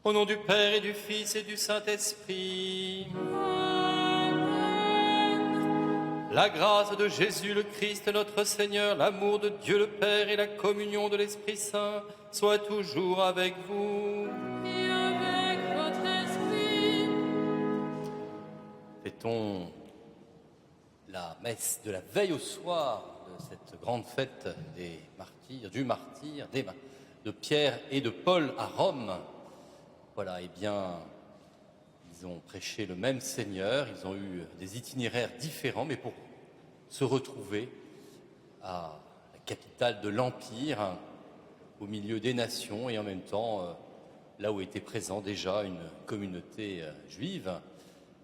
Au nom du Père et du Fils et du Saint-Esprit. La grâce de Jésus le Christ notre Seigneur, l'amour de Dieu le Père et la communion de l'Esprit Saint soient toujours avec vous. Et avec votre esprit. Fêtons la messe de la veille au soir de cette grande fête des martyrs, de Pierre et de Paul à Rome. Voilà, eh bien, ils ont prêché le même Seigneur, ils ont eu des itinéraires différents, mais pour se retrouver à la capitale de l'Empire, au milieu des nations, et en même temps, là où était présent déjà une communauté juive,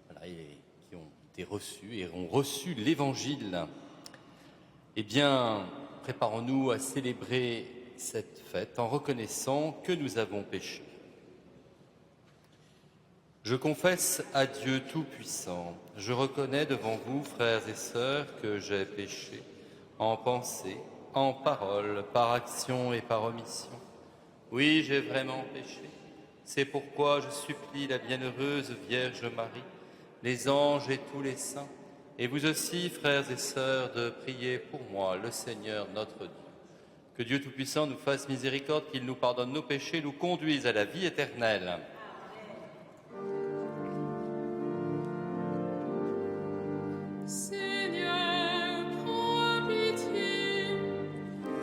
voilà, et qui ont été reçus et ont reçu l'Évangile. Eh bien, préparons-nous à célébrer cette fête en reconnaissant que nous avons péché. Je confesse à Dieu Tout-Puissant, je reconnais devant vous, frères et sœurs, que j'ai péché en pensée, en parole, par action et par omission. Oui, j'ai vraiment péché. C'est pourquoi je supplie la bienheureuse Vierge Marie, les anges et tous les saints, et vous aussi, frères et sœurs, de prier pour moi, le Seigneur notre Dieu. Que Dieu Tout-Puissant nous fasse miséricorde, qu'il nous pardonne nos péchés, nous conduise à la vie éternelle. Seigneur, prends pitié.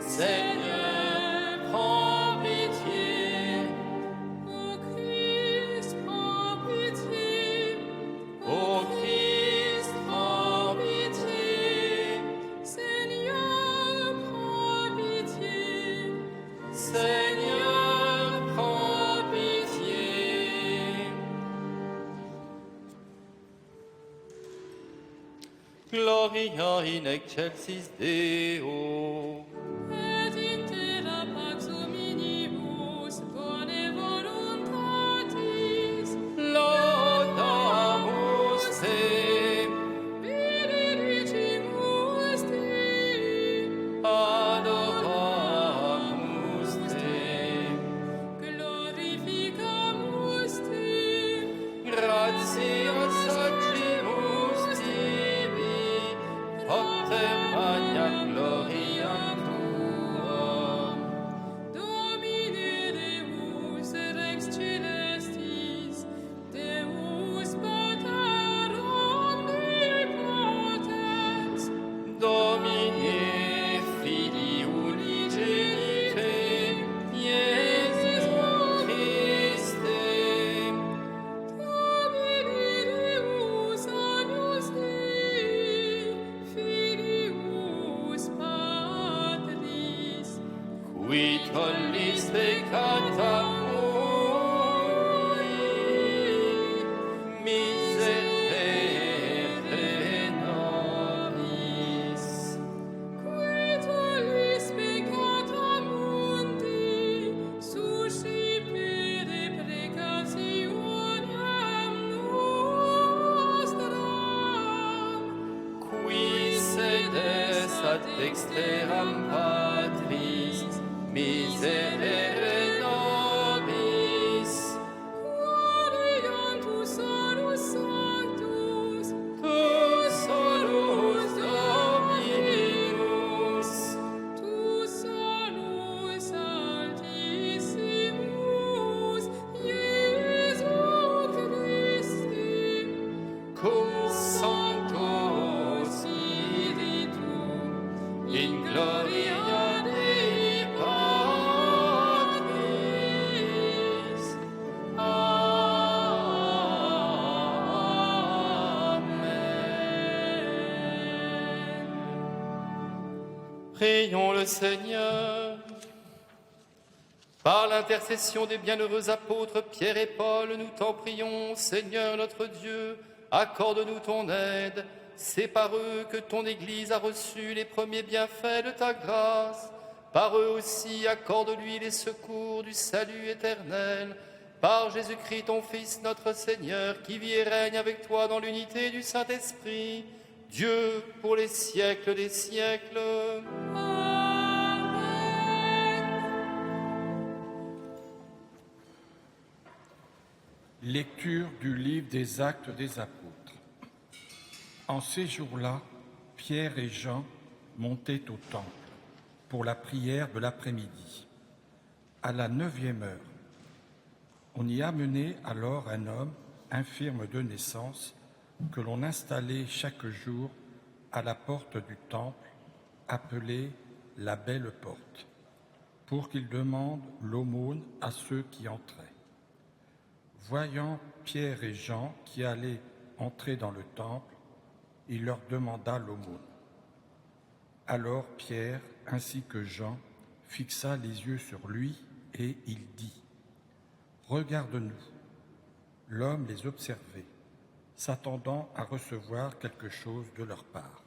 Seigneur, prends pitié. Ô Christ, prends pitié. Ô Christ, prends pitié. Seigneur, prends pitié. Seigneur, prends pitié. Gloria in excelsis Deo. Et in terra pax hominibus bone voluntatis. Laudamus te. Benedicimus te. Adoramus te. Glorificamus te. Gratias agimus tibi, optem magnam gloriam tuam. Domine Deus Rex Celestis, Deus Pater omnipotens, Domine Filii unigenite, Iesus Christe, Domine Deus Agnus Dei, Filius Patris, qui tollis peccata mui, miserere nobis. qui tollis peccata mundi, suscipere precationem nostram, Qui sedes ad dexteram Patris, miserere nobis. Gloriam tu solus sanctus, Tu solus Dominus, tu solus altissimus, Iesu Christi, cum Sancto Spiritu, in gloria Dei Patris. Amen. Prions le Seigneur. Par l'intercession des bienheureux apôtres Pierre et Paul, nous t'en prions, Seigneur notre Dieu, accorde-nous ton aide. C'est par eux que ton Église a reçu les premiers bienfaits de ta grâce. Par eux aussi, accorde-lui les secours du salut éternel. Par Jésus-Christ, ton Fils, notre Seigneur, qui vit et règne avec toi dans l'unité du Saint-Esprit, Dieu pour les siècles des siècles. Lecture du livre des Actes des Apôtres. En ces jours-là, Pierre et Jean montaient au temple pour la prière de l'après-midi. À la 9e heure, on y amenait alors un homme infirme de naissance que l'on installait chaque jour à la porte du temple, appelée la Belle Porte, pour qu'il demande l'aumône à ceux qui entraient. Voyant Pierre et Jean qui allaient entrer dans le temple, il leur demanda l'aumône. Alors Pierre, ainsi que Jean, fixa les yeux sur lui et il dit : « Regarde-nous. » L'homme les observait, s'attendant à recevoir quelque chose de leur part.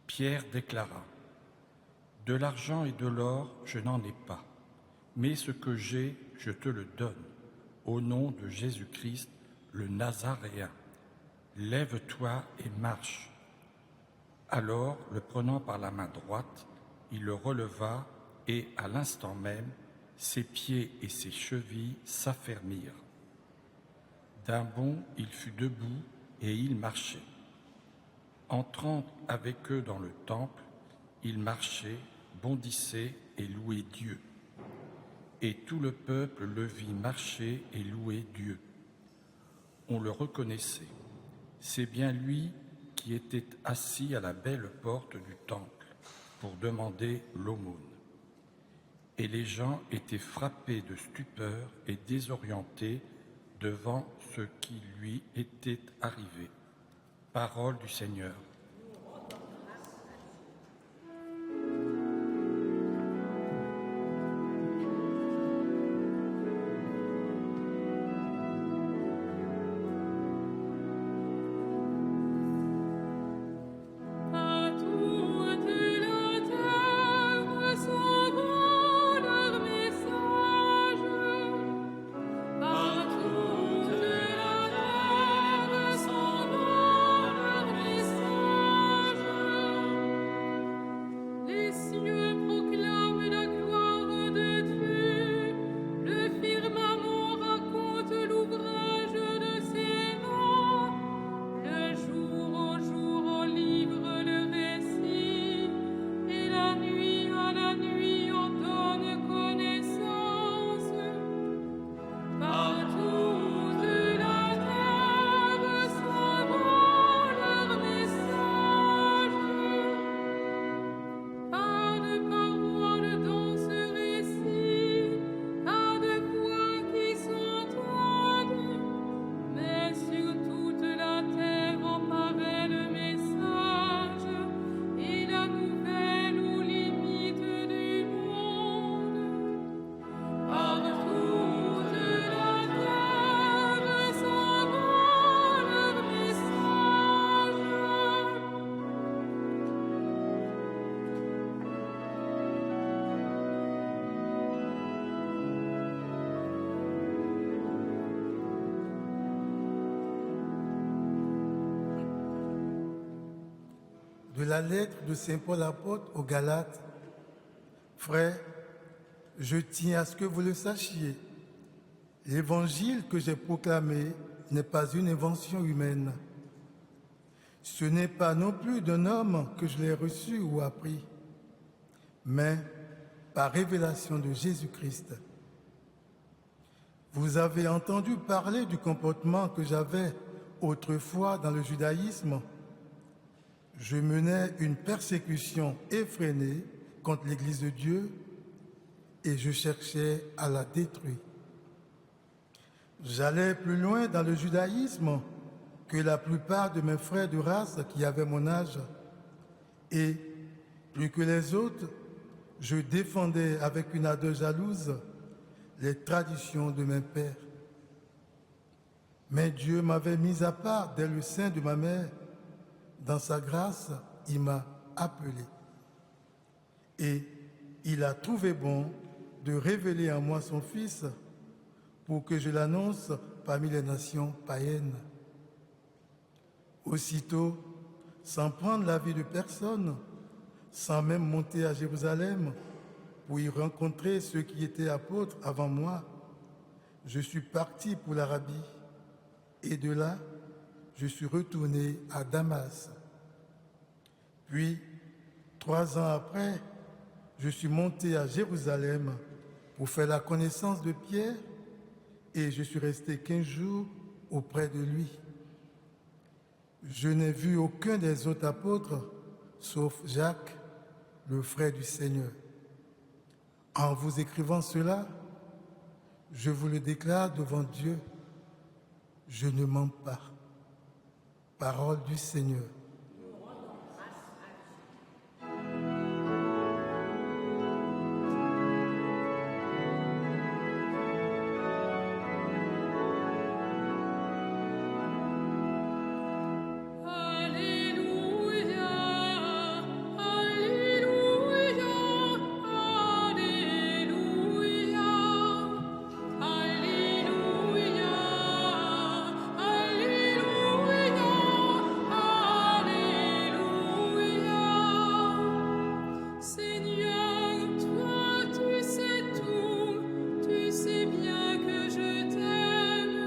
Pierre déclara : « De l'argent et de l'or, je n'en ai pas, mais ce que j'ai, je te le donne. Au nom de Jésus-Christ, le Nazaréen, lève-toi et marche. » Alors, le prenant par la main droite, il le releva et, à l'instant même, ses pieds et ses chevilles s'affermirent. D'un bond, il fut debout et il marchait. Entrant avec eux dans le temple, il marchait, bondissait et louait Dieu. Et tout le peuple le vit marcher et louer Dieu. On le reconnaissait. C'est bien lui qui était assis à la belle porte du temple pour demander l'aumône. Et les gens étaient frappés de stupeur et désorientés devant ce qui lui était arrivé. Parole du Seigneur. De la lettre de Saint Paul apôtre aux Galates. Frères, je tiens à ce que vous le sachiez. L'évangile que j'ai proclamé n'est pas une invention humaine. Ce n'est pas non plus d'un homme que je l'ai reçu ou appris, mais par révélation de Jésus-Christ. Vous avez entendu parler du comportement que j'avais autrefois dans le judaïsme. Je menais une persécution effrénée contre l'Église de Dieu et je cherchais à la détruire. J'allais plus loin dans le judaïsme que la plupart de mes frères de race qui avaient mon âge et, plus que les autres, je défendais avec une ardeur jalouse les traditions de mes pères. Mais Dieu m'avait mis à part dès le sein de ma mère. Dans sa grâce, il m'a appelé. Et il a trouvé bon de révéler en moi son Fils pour que je l'annonce parmi les nations païennes. Aussitôt, sans prendre l'avis de personne, sans même monter à Jérusalem pour y rencontrer ceux qui étaient apôtres avant moi, je suis parti pour l'Arabie et de là, je suis retourné à Damas. Puis, 3 ans après, je suis monté à Jérusalem pour faire la connaissance de Pierre et je suis resté 15 jours auprès de lui. Je n'ai vu aucun des autres apôtres, sauf Jacques, le frère du Seigneur. En vous écrivant cela, je vous le déclare devant Dieu, je ne mens pas. Parole du Seigneur. Alléluia, Alléluia, Alléluia, Alléluia, Alléluia, Alléluia. Seigneur, toi tu sais tout, tu sais bien que je t'aime.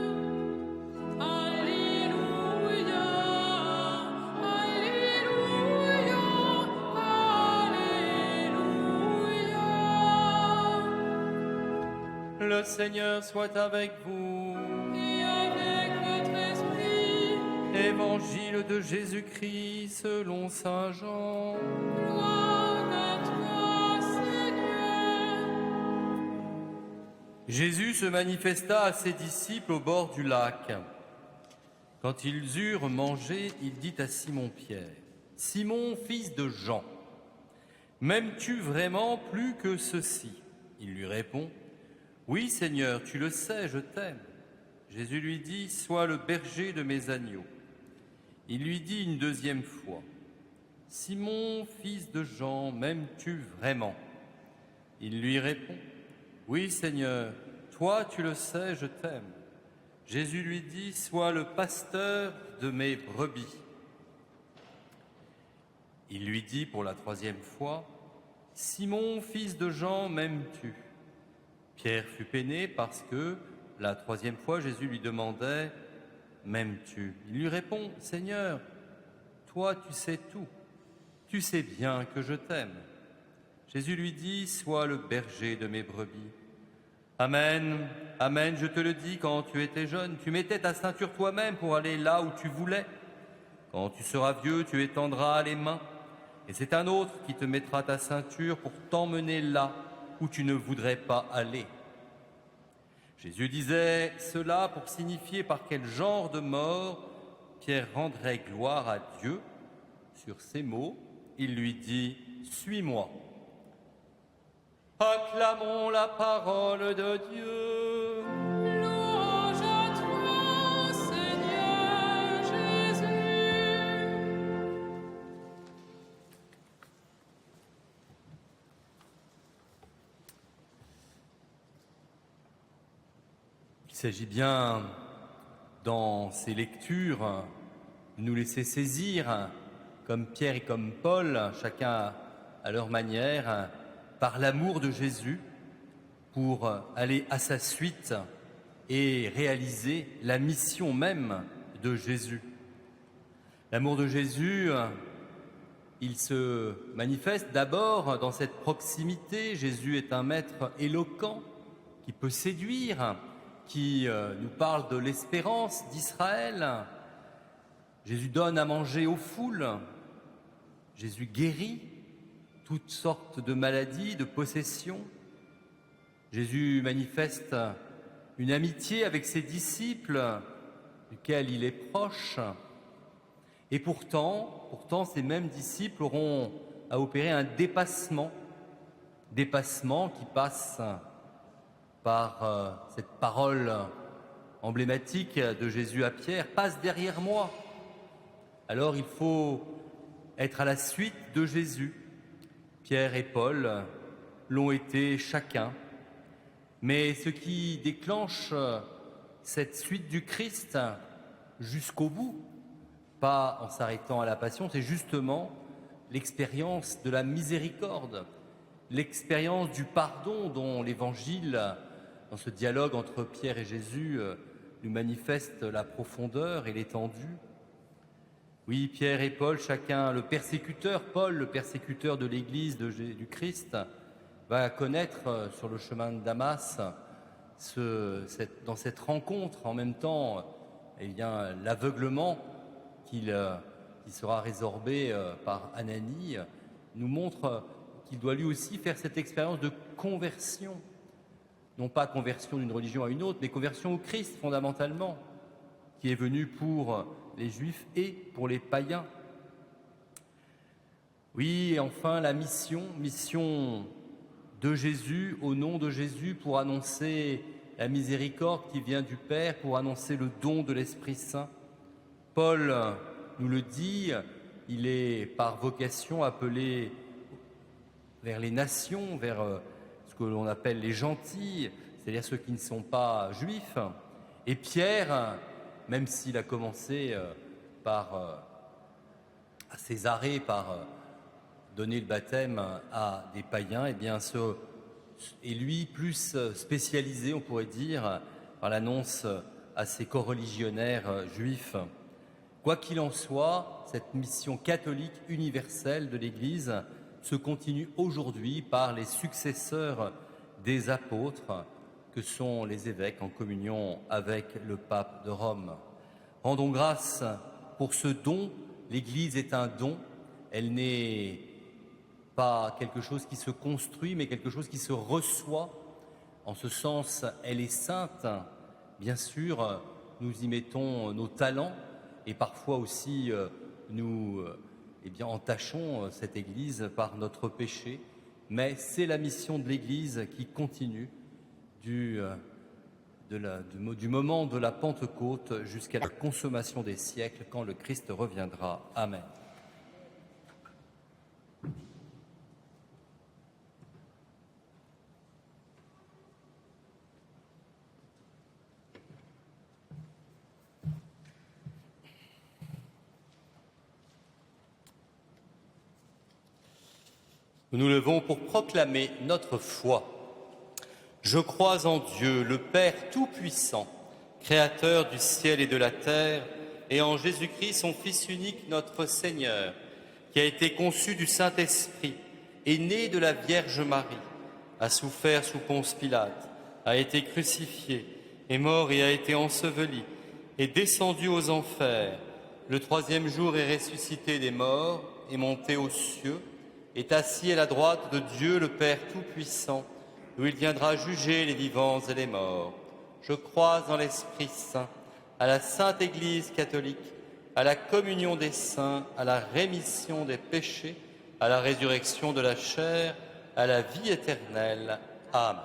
Alléluia, Alléluia, Alléluia. Le Seigneur soit avec vous. Et avec votre esprit, Évangile de Jésus-Christ selon saint Jean. gloire à toi, Seigneur. Jésus se manifesta à ses disciples au bord du lac. Quand ils eurent mangé, il dit à Simon-Pierre, « Simon, fils de Jean, m'aimes-tu vraiment plus que ceci ?» Il lui répond, « Oui, Seigneur, tu le sais, je t'aime. » Jésus lui dit, « Sois le berger de mes agneaux. » Il lui dit une deuxième fois, « Simon, fils de Jean, m'aimes-tu vraiment ?» Il lui répond, « Oui, Seigneur, toi tu le sais, je t'aime. » Jésus lui dit, « Sois le pasteur de mes brebis. » Il lui dit pour la troisième fois, « Simon, fils de Jean, m'aimes-tu » Pierre fut peiné parce que, la troisième fois, Jésus lui demandait, « M'aimes-tu » Il lui répond, « Seigneur, toi tu sais tout, tu sais bien que je t'aime. » Jésus lui dit, « Sois le berger de mes brebis. » Amen, amen, je te le dis, quand tu étais jeune, tu mettais ta ceinture toi-même pour aller là où tu voulais. Quand tu seras vieux, tu étendras les mains, et c'est un autre qui te mettra ta ceinture pour t'emmener là où tu ne voudrais pas aller. Jésus disait cela pour signifier par quel genre de mort Pierre rendrait gloire à Dieu. Sur ces mots, il lui dit « Suis-moi ». Acclamons la parole de Dieu. Louange à toi, Seigneur Jésus. Il s'agit bien, dans ces lectures, de nous laisser saisir, comme Pierre et comme Paul, chacun à leur manière, par l'amour de Jésus, pour aller à sa suite et réaliser la mission même de Jésus. L'amour de Jésus, il se manifeste d'abord dans cette proximité. Jésus est un maître éloquent qui peut séduire, qui nous parle de l'espérance d'Israël. Jésus donne à manger aux foules. Jésus guérit toutes sortes de maladies, de possessions. Jésus manifeste une amitié avec ses disciples, duquel il est proche. Et pourtant, ces mêmes disciples auront à opérer un dépassement qui passe par cette parole emblématique de Jésus à Pierre, « Passe derrière moi ». Alors il faut être à la suite de Jésus. Pierre et Paul l'ont été chacun. Mais ce qui déclenche cette suite du Christ jusqu'au bout, pas en s'arrêtant à la passion, c'est justement l'expérience de la miséricorde, l'expérience du pardon dont l'Évangile dans ce dialogue entre Pierre et Jésus, nous manifeste la profondeur et l'étendue. Oui, Pierre et Paul, chacun, le persécuteur, Paul, le persécuteur de l'Église du Christ, va connaître sur le chemin de Damas, dans cette rencontre, en même temps, l'aveuglement qui sera résorbé par Ananie, nous montre qu'il doit lui aussi faire cette expérience de conversion. Non pas conversion d'une religion à une autre, mais conversion au Christ fondamentalement, qui est venu pour les Juifs et pour les païens. Oui, et enfin la mission de Jésus, au nom de Jésus, pour annoncer la miséricorde qui vient du Père, pour annoncer le don de l'Esprit Saint. Paul nous le dit, il est par vocation appelé vers les nations, vers ce que l'on appelle les gentils, c'est-à-dire ceux qui ne sont pas juifs. Et Pierre, même s'il a commencé à Césarée par donner le baptême à des païens, et bien et lui plus spécialisé, on pourrait dire, par l'annonce à ses coreligionnaires juifs. Quoi qu'il en soit, cette mission catholique universelle de l'Église se continue aujourd'hui par les successeurs des apôtres, que sont les évêques en communion avec le pape de Rome. Rendons grâce pour ce don. L'Église est un don, elle n'est pas quelque chose qui se construit, mais quelque chose qui se reçoit. En ce sens, elle est sainte. Bien sûr, nous y mettons nos talents et parfois aussi nous entachons cette Église par notre péché. Mais c'est la mission de l'Église qui continue du moment de la Pentecôte jusqu'à la consommation des siècles, quand le Christ reviendra. Amen. Nous nous levons pour proclamer notre foi. Je crois en Dieu, le Père Tout-Puissant, Créateur du ciel et de la terre, et en Jésus-Christ, son Fils unique, notre Seigneur, qui a été conçu du Saint-Esprit, est né de la Vierge Marie, a souffert sous Ponce Pilate, a été crucifié, est mort et a été enseveli, est descendu aux enfers. Le troisième jour est ressuscité des morts, est monté aux cieux, est assis à la droite de Dieu le Père Tout-Puissant, où il viendra juger les vivants et les morts. Je crois en l'Esprit Saint, à la Sainte Église catholique, à la communion des saints, à la rémission des péchés, à la résurrection de la chair, à la vie éternelle. Amen.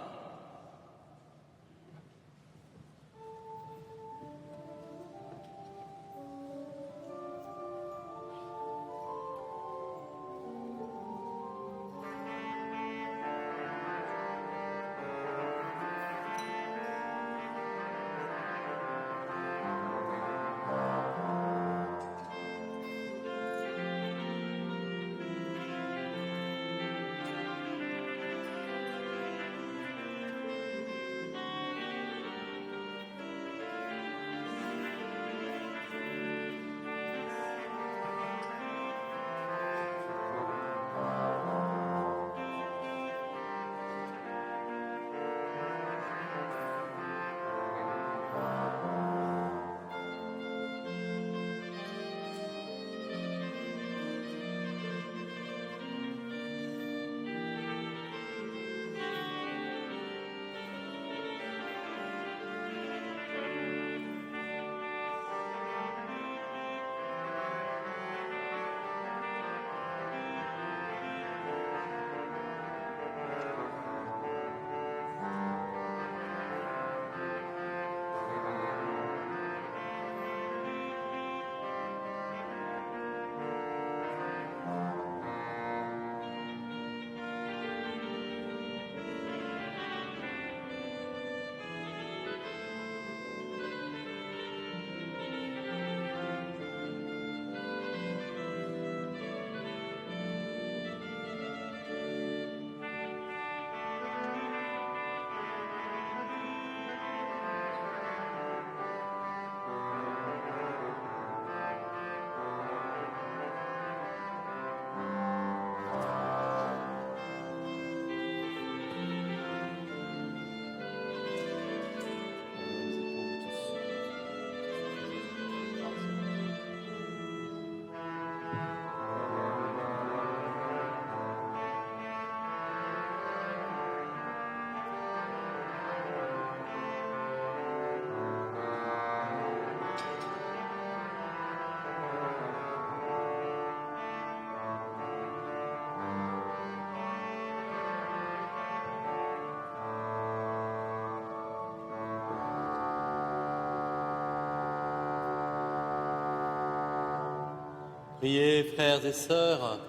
Priez, frères et sœurs,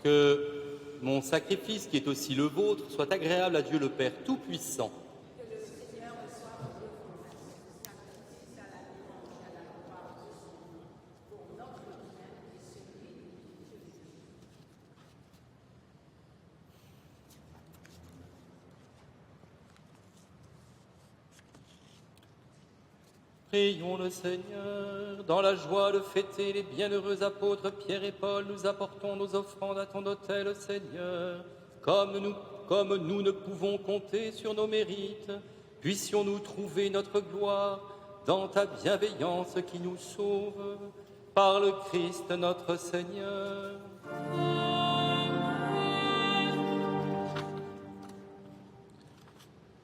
que mon sacrifice, qui est aussi le vôtre, soit agréable à Dieu le Père Tout-Puissant. Prions le Seigneur. Dans la joie de fêter les bienheureux apôtres Pierre et Paul, nous apportons nos offrandes à ton autel, Seigneur. Comme nous ne pouvons compter sur nos mérites, puissions-nous trouver notre gloire dans ta bienveillance qui nous sauve. Par le Christ notre Seigneur.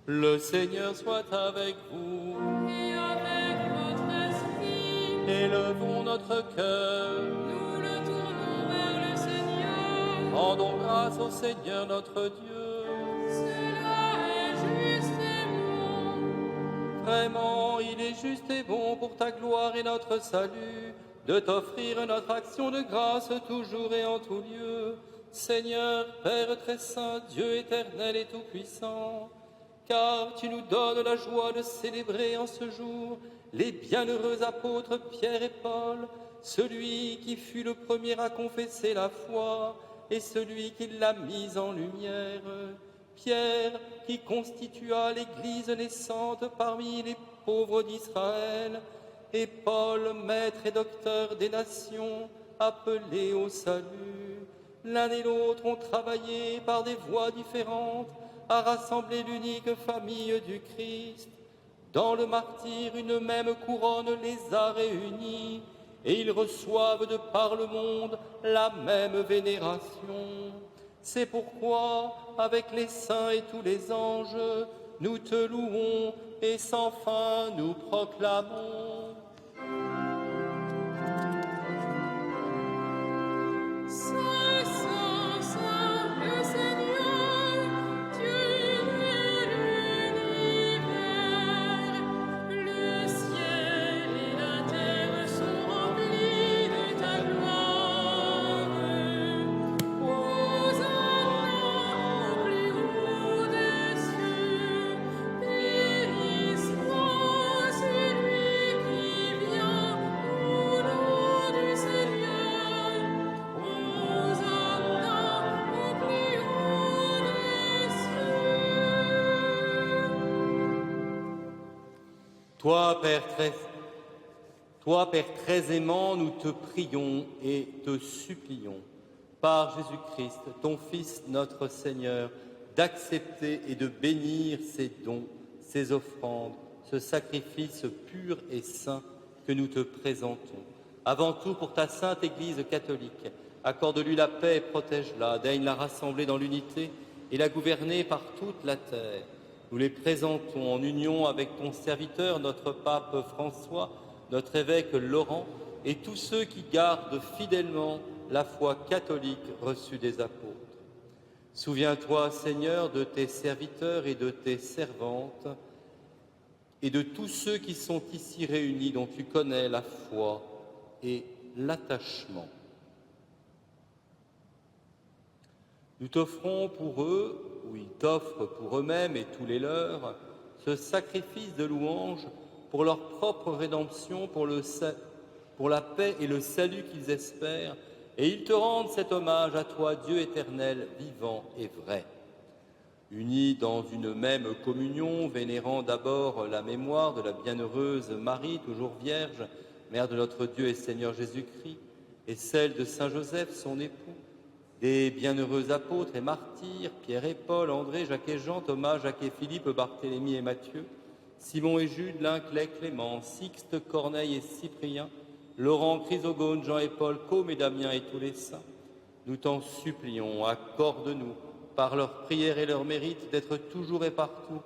Le Seigneur soit avec vous. Et avec votre esprit, Élevons notre cœur. nous le tournons vers le Seigneur. Rendons grâce au Seigneur notre Dieu. Cela est juste et bon. Vraiment, il est juste et bon pour ta gloire et notre salut de t'offrir notre action de grâce toujours et en tout lieu. Seigneur, Père très saint, Dieu éternel et tout-puissant, car tu nous donnes la joie de célébrer en ce jour les bienheureux apôtres Pierre et Paul, celui qui fut le premier à confesser la foi et celui qui l'a mise en lumière. Pierre, qui constitua l'Église naissante parmi les pauvres d'Israël, et Paul, maître et docteur des nations, appelé au salut. L'un et l'autre ont travaillé par des voies différentes à rassembler l'unique famille du Christ. Dans le martyre, une même couronne les a réunis, et ils reçoivent de par le monde la même vénération. C'est pourquoi, avec les saints et tous les anges, nous te louons et sans fin nous proclamons. Saint, Saint, Saint, le Seigneur, Dieu de l'univers. Le ciel et la terre sont remplis de ta gloire. Hosanna au plus haut des cieux. Béni soit celui qui vient au nom du Seigneur. Hosanna au plus haut des cieux. Toi, Père très aimant, nous te prions et te supplions, par Jésus-Christ, ton Fils, notre Seigneur, d'accepter et de bénir ces dons, ces offrandes, ce sacrifice pur et saint que nous te présentons. Avant tout, pour ta sainte Église catholique, accorde-lui la paix et protège-la, daigne la rassembler dans l'unité et la gouverner par toute la terre. Nous les présentons en union avec ton serviteur, notre pape François, notre évêque Laurent, et tous ceux qui gardent fidèlement la foi catholique reçue des apôtres. Souviens-toi, Seigneur, de tes serviteurs et de tes servantes, et de tous ceux qui sont ici réunis, dont tu connais la foi et l'attachement. Nous t'offrons pour eux, ou ils t'offrent pour eux-mêmes et tous les leurs, ce sacrifice de louange pour leur propre rédemption, pour la paix et le salut qu'ils espèrent, et ils te rendent cet hommage à toi, Dieu éternel, vivant et vrai. Unis dans une même communion, vénérant d'abord la mémoire de la bienheureuse Marie, toujours vierge, mère de notre Dieu et Seigneur Jésus-Christ, et celle de Saint Joseph, son époux, des bienheureux apôtres et martyrs, Pierre et Paul, André, Jacques et Jean, Thomas, Jacques et Philippe, Barthélemy et Matthieu, Simon et Jude, Linclay, Clément, Sixte, Corneille et Cyprien, Laurent, Chrysogone, Jean et Paul, Côme et Damien et tous les saints. Nous t'en supplions, accorde-nous, par leurs prières et leurs mérites, d'être toujours et partout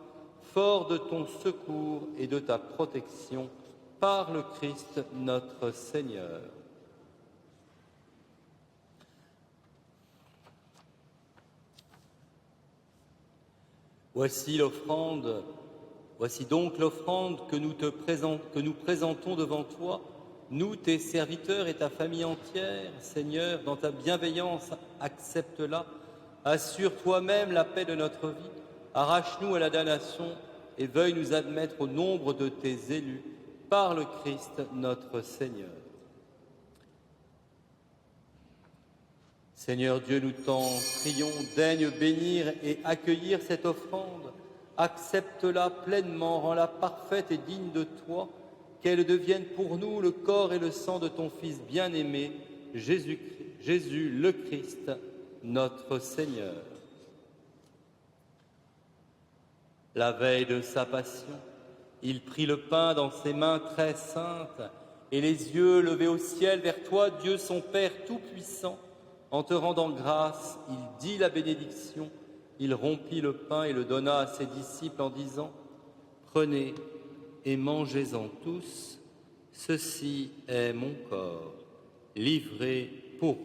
forts de ton secours et de ta protection, par le Christ notre Seigneur. Voici donc l'offrande que nous présentons devant toi, nous, tes serviteurs et ta famille entière, Seigneur, dans ta bienveillance, accepte-la. Assure toi-même la paix de notre vie. Arrache-nous à la damnation et veuille nous admettre au nombre de tes élus par le Christ notre Seigneur. Seigneur Dieu, nous t'en prions, daigne bénir et accueillir cette offrande. Accepte-la pleinement, rends-la parfaite et digne de toi, qu'elle devienne pour nous le corps et le sang de ton Fils bien-aimé, Jésus le Christ, notre Seigneur. La veille de sa passion, il prit le pain dans ses mains très saintes et les yeux levés au ciel vers toi, Dieu son Père Tout-Puissant. En te rendant grâce, il dit la bénédiction, il rompit le pain et le donna à ses disciples en disant « Prenez et mangez-en tous, ceci est mon corps, livré pour vous. »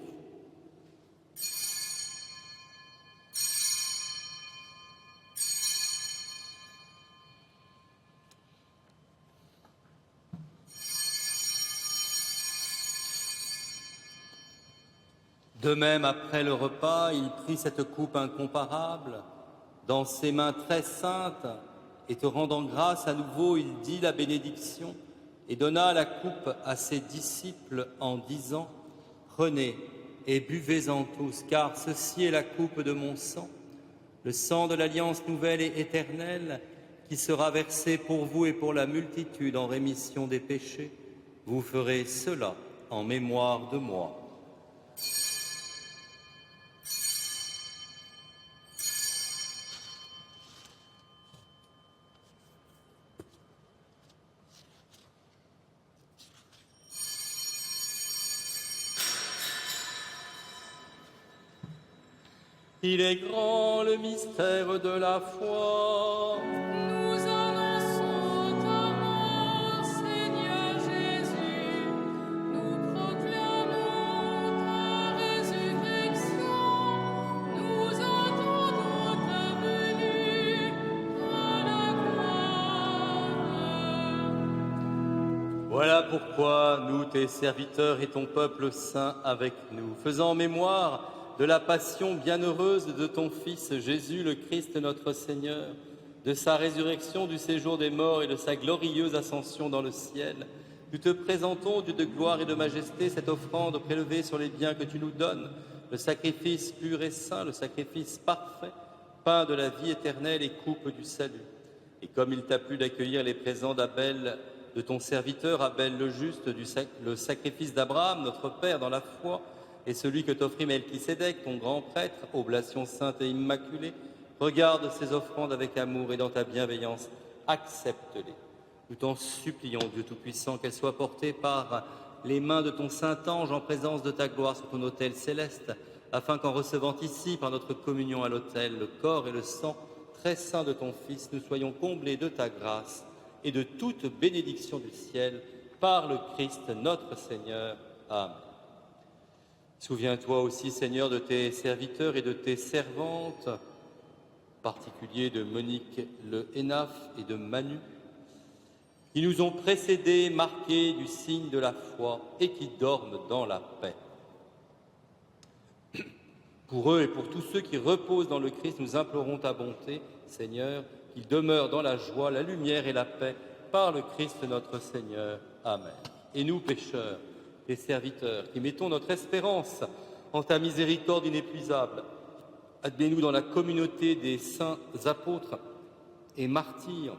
De même, après le repas, il prit cette coupe incomparable dans ses mains très saintes et te rendant grâce à nouveau, il dit la bénédiction et donna la coupe à ses disciples en disant « Prenez et buvez-en tous, car ceci est la coupe de mon sang, le sang de l'alliance nouvelle et éternelle qui sera versé pour vous et pour la multitude en rémission des péchés. Vous ferez cela en mémoire de moi. » Il est grand le mystère de la foi. Nous annonçons ta mort, Seigneur Jésus. Nous proclamons ta résurrection. Nous attendons ta venue à la gloire. Voilà pourquoi nous, tes serviteurs et ton peuple saint avec nous, faisant en mémoire de la passion bienheureuse de ton Fils Jésus le Christ notre Seigneur, de sa résurrection du séjour des morts et de sa glorieuse ascension dans le ciel, nous te présentons, Dieu de gloire et de majesté, cette offrande prélevée sur les biens que tu nous donnes, le sacrifice pur et saint, le sacrifice parfait, pain de la vie éternelle et coupe du salut. Et comme il t'a plu d'accueillir les présents d'Abel, de ton serviteur Abel le juste, le sacrifice d'Abraham, notre Père dans la foi, et celui que t'offrit Melchisédek, ton grand prêtre, oblation sainte et immaculée, regarde ces offrandes avec amour et dans ta bienveillance, accepte-les. Nous t'en supplions, Dieu Tout-Puissant, qu'elles soient portées par les mains de ton Saint-Ange en présence de ta gloire sur ton autel céleste, afin qu'en recevant ici, par notre communion à l'autel, le corps et le sang très saint de ton Fils, nous soyons comblés de ta grâce et de toute bénédiction du ciel, par le Christ notre Seigneur. Amen. Souviens-toi aussi, Seigneur, de tes serviteurs et de tes servantes, en particulier de Monique le Hénaf et de Manu, qui nous ont précédés, marqués du signe de la foi et qui dorment dans la paix. Pour eux et pour tous ceux qui reposent dans le Christ, nous implorons ta bonté, Seigneur, qu'ils demeurent dans la joie, la lumière et la paix, par le Christ notre Seigneur. Amen. Et nous, pécheurs, tes serviteurs, qui mettons notre espérance en ta miséricorde inépuisable, admets-nous dans la communauté des saints apôtres et martyrs,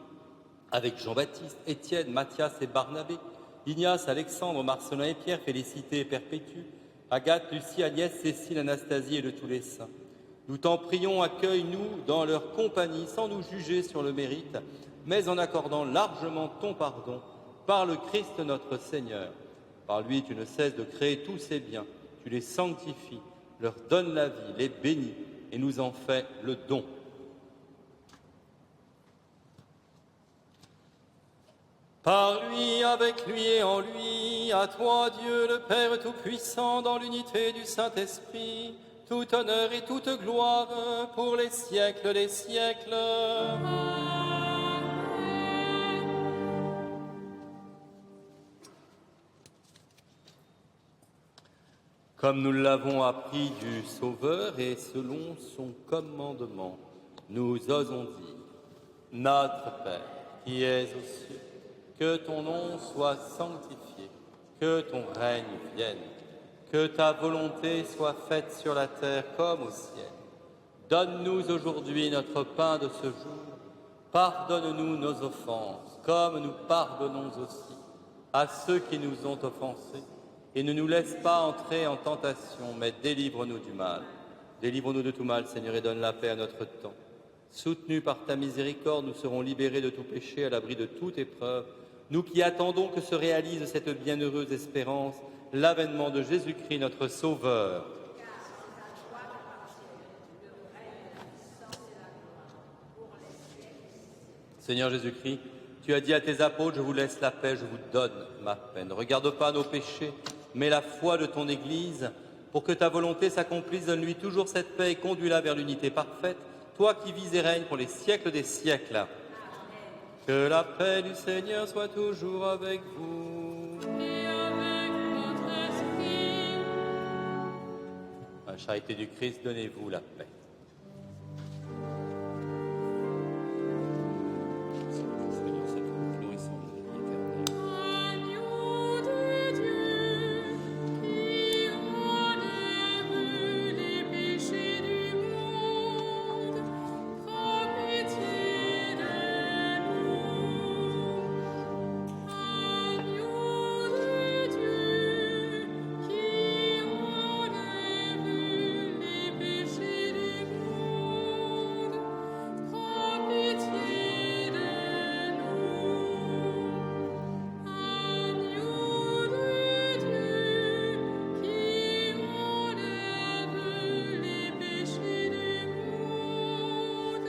avec Jean-Baptiste, Étienne, Matthias et Barnabé, Ignace, Alexandre, Marcelin et Pierre, Félicité et Perpétue, Agathe, Lucie, Agnès, Cécile, Anastasie et de tous les saints. Nous t'en prions, accueille-nous dans leur compagnie, sans nous juger sur le mérite, mais en accordant largement ton pardon, par le Christ notre Seigneur. Par lui, tu ne cesses de créer tous ces biens, tu les sanctifies, leur donnes la vie, les bénis et nous en fais le don. Par lui, avec lui et en lui, à toi, Dieu, le Père Tout-Puissant, dans l'unité du Saint-Esprit, tout honneur et toute gloire pour les siècles des siècles. Comme nous l'avons appris du Sauveur et selon son commandement, nous osons dire, Notre Père, qui es aux cieux, que ton nom soit sanctifié, que ton règne vienne, que ta volonté soit faite sur la terre comme au ciel. Donne-nous aujourd'hui notre pain de ce jour. Pardonne-nous nos offenses, comme nous pardonnons aussi à ceux qui nous ont offensés. Et ne nous laisse pas entrer en tentation, mais délivre-nous du mal. Délivre-nous de tout mal, Seigneur, et donne la paix à notre temps. Soutenus par ta miséricorde, nous serons libérés de tout péché, à l'abri de toute épreuve. Nous qui attendons que se réalise cette bienheureuse espérance, l'avènement de Jésus-Christ, notre Sauveur. Seigneur Jésus-Christ, tu as dit à tes apôtres, je vous laisse la paix, je vous donne ma paix. Ne regarde pas nos péchés, mais la foi de ton Église. Pour que ta volonté s'accomplisse, donne-lui toujours cette paix et conduis-la vers l'unité parfaite, toi qui vis et règnes pour les siècles des siècles. Amen. Que la paix du Seigneur soit toujours avec vous. Et avec votre esprit. À la charité du Christ, donnez-vous la paix. Agneau de Dieu, qui enlève les péchés du monde, prends pitié de nous. Agneau de Dieu, qui enlève les péchés du monde, prends pitié de nous. Agneau de Dieu, qui enlève les péchés du monde,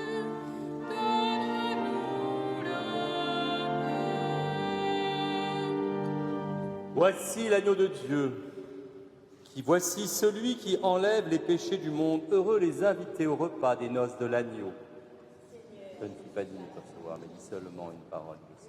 donne-nous la paix. Voici l'agneau de Dieu, voici celui qui enlève les péchés du monde. Heureux les invités au repas des noces de l'agneau. Je ne suis pas digne de recevoir, mais dis seulement une parole de ça.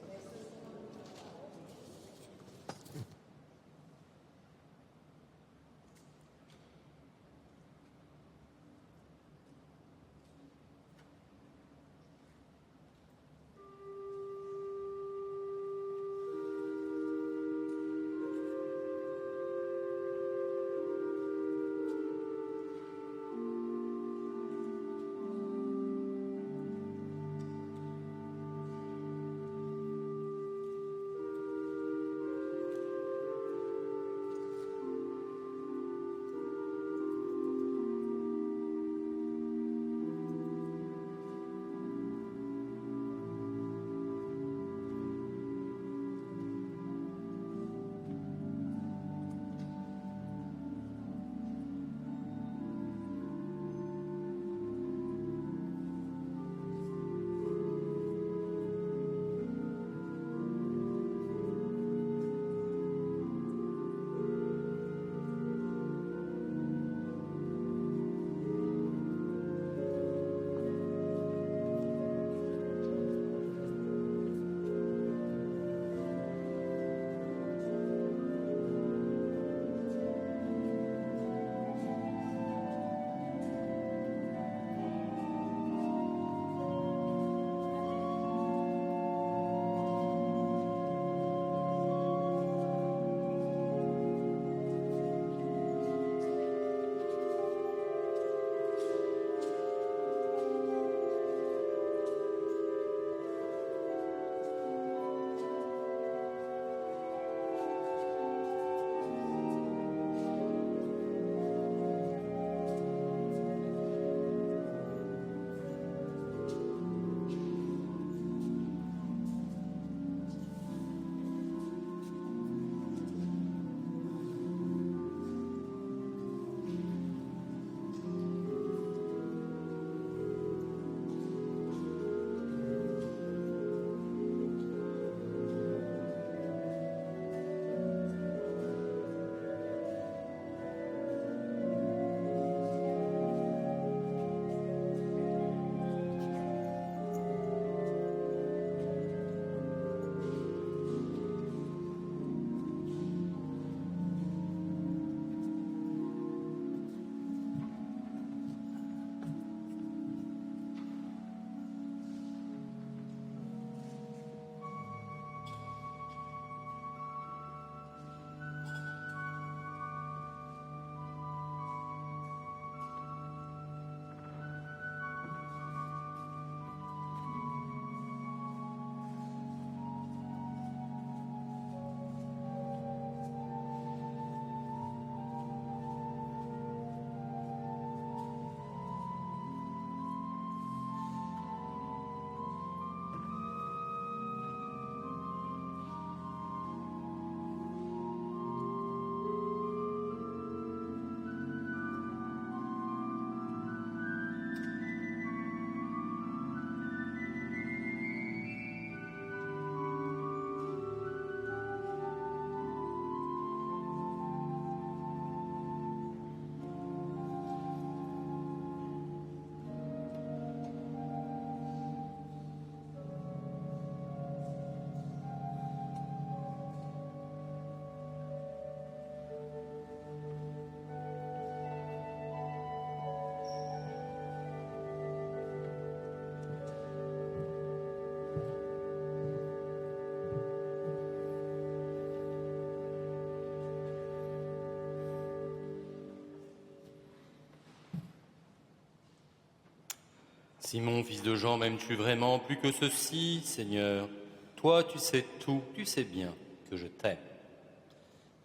Simon, fils de Jean, m'aimes-tu vraiment plus que ceci, Seigneur? Toi, tu sais tout, tu sais bien que je t'aime.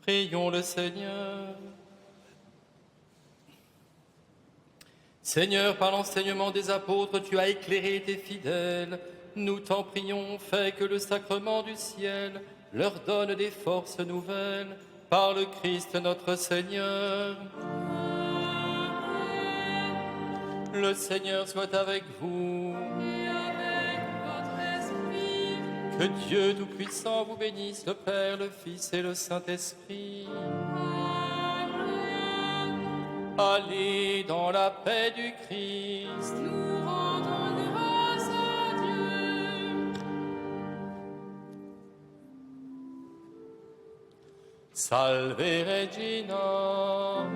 Prions le Seigneur. Seigneur, par l'enseignement des apôtres, tu as éclairé tes fidèles. Nous t'en prions, fais que le sacrement du ciel leur donne des forces nouvelles. Par le Christ notre Seigneur. Le Seigneur soit avec vous. Et avec votre esprit. Que Dieu Tout-Puissant vous bénisse, le Père, le Fils et le Saint-Esprit. Amen. Allez dans la paix du Christ. Nous rendons grâce à Dieu. Salve Regina.